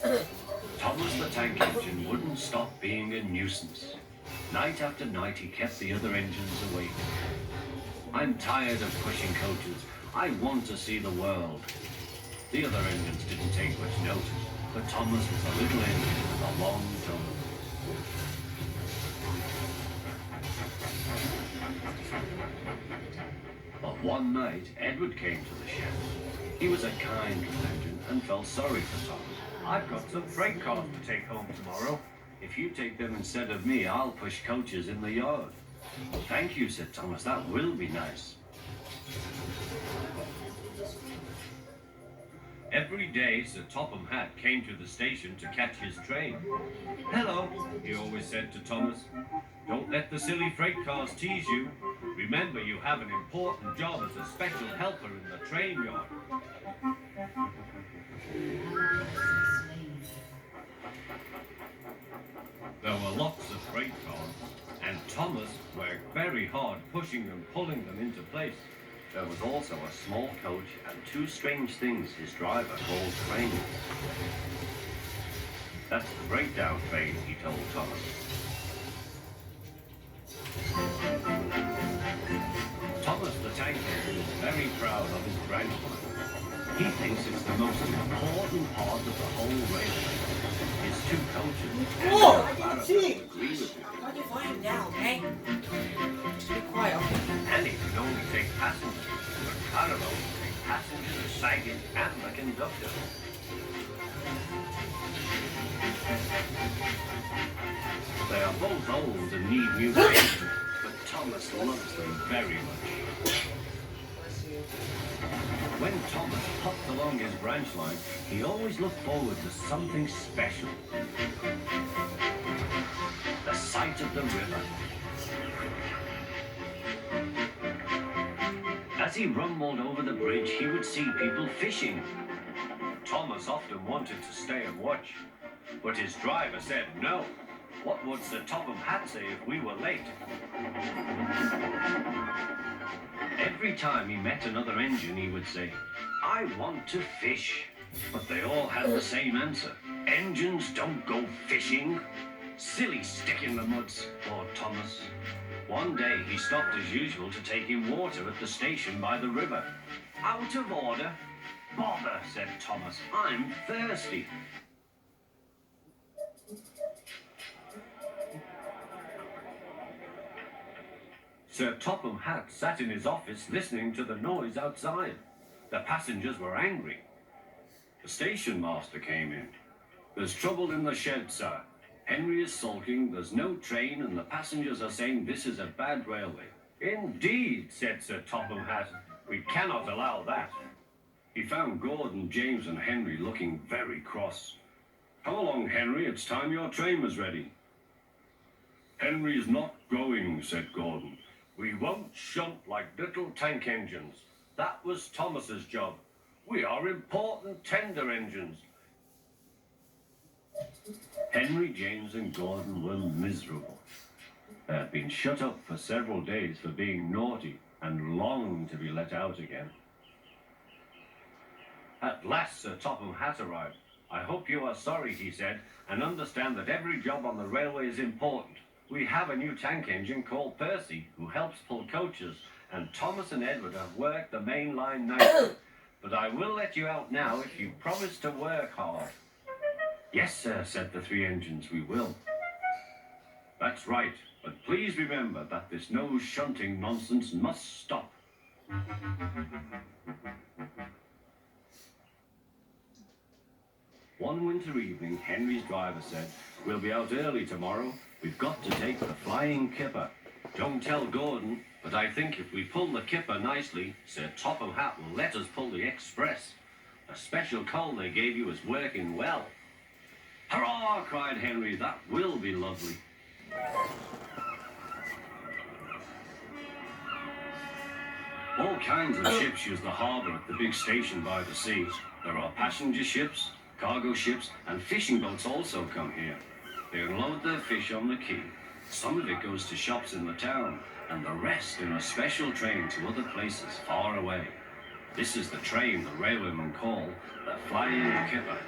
Thomas the tank engine wouldn't stop being a nuisance. Night after night he kept the other engines awake. I'm tired of pushing coaches. I want to see the world. The other engines didn't take much notice, but Thomas was a little engine with a long tongue. But one night, Edward came to the shed. He was a kind little engine and felt sorry for Thomas. I've got some freight cars to take home tomorrow. If you take them instead of me, I'll push coaches in the yard. Thank you, said Thomas. That will be nice. Every day, Sir Topham Hatt came to the station to catch his train. Hello, he always said to Thomas. Don't let the silly freight cars tease you. Remember, you have an important job as a special helper in the train yard. There were lots of freight cars, and Thomas worked very hard pushing and pulling them into place. There was also a small coach and two strange things his driver called trains. That's the breakdown train, he told Thomas. Thomas the tank engine is very proud of his branch line. He thinks it's the most important part of the whole railway. His two coaches and agree with him. Why do you find him now, okay? Just be quiet, okay? And he can only take passengers. But Carlo can take passengers, sagging, and the conductor. They are both old and need new paint, but Thomas loves them very much. When Thomas hopped along his branch line, he always looked forward to something special. The sight of the river. As he rumbled over the bridge, he would see people fishing. Thomas often wanted to stay and watch, but his driver said no. What would Sir Topham Hatt say if we were late? Every time he met another engine, he would say, I want to fish. But they all had the same answer. Engines don't go fishing. Silly stick in the muds, thought Thomas. One day he stopped as usual to take in water at the station by the river. Out of order? Bother, said Thomas. I'm thirsty. Sir Topham Hatt sat in his office listening to the noise outside. The passengers were angry. The station master came in. There's trouble in the shed, sir. Henry is sulking, there's no train, and the passengers are saying this is a bad railway. Indeed, said Sir Topham Hatt. We cannot allow that. He found Gordon, James, and Henry looking very cross. Come along, Henry, it's time your train was ready. Henry's not going, said Gordon. We won't shunt like little tank engines. That was Thomas's job. We are important tender engines. Henry, James, and Gordon were miserable. They had been shut up for several days for being naughty and longed to be let out again. At last Sir Topham Hatt arrived. I hope you are sorry, he said, and understand that every job on the railway is important. We have a new tank engine called Percy, who helps pull coaches, and Thomas and Edward have worked the main line nicely. But I will let you out now if you promise to work hard. Yes, sir, said the three engines, we will. That's right, but please remember that this nose shunting nonsense must stop. One winter evening, Henry's driver said, we'll be out early tomorrow. We've got to take the flying kipper. Don't tell Gordon, but I think if we pull the kipper nicely, Sir Topham Hatt will let us pull the express. A special coal they gave you is working well. Hurrah! Cried Henry. That will be lovely. All kinds of ships use the harbour at the big station by the sea. There are passenger ships, cargo ships, and fishing boats also come here. They unload their fish on the quay. Some of it goes to shops in the town, and the rest in a special train to other places far away. This is the train the railwaymen call the Flying Kipper.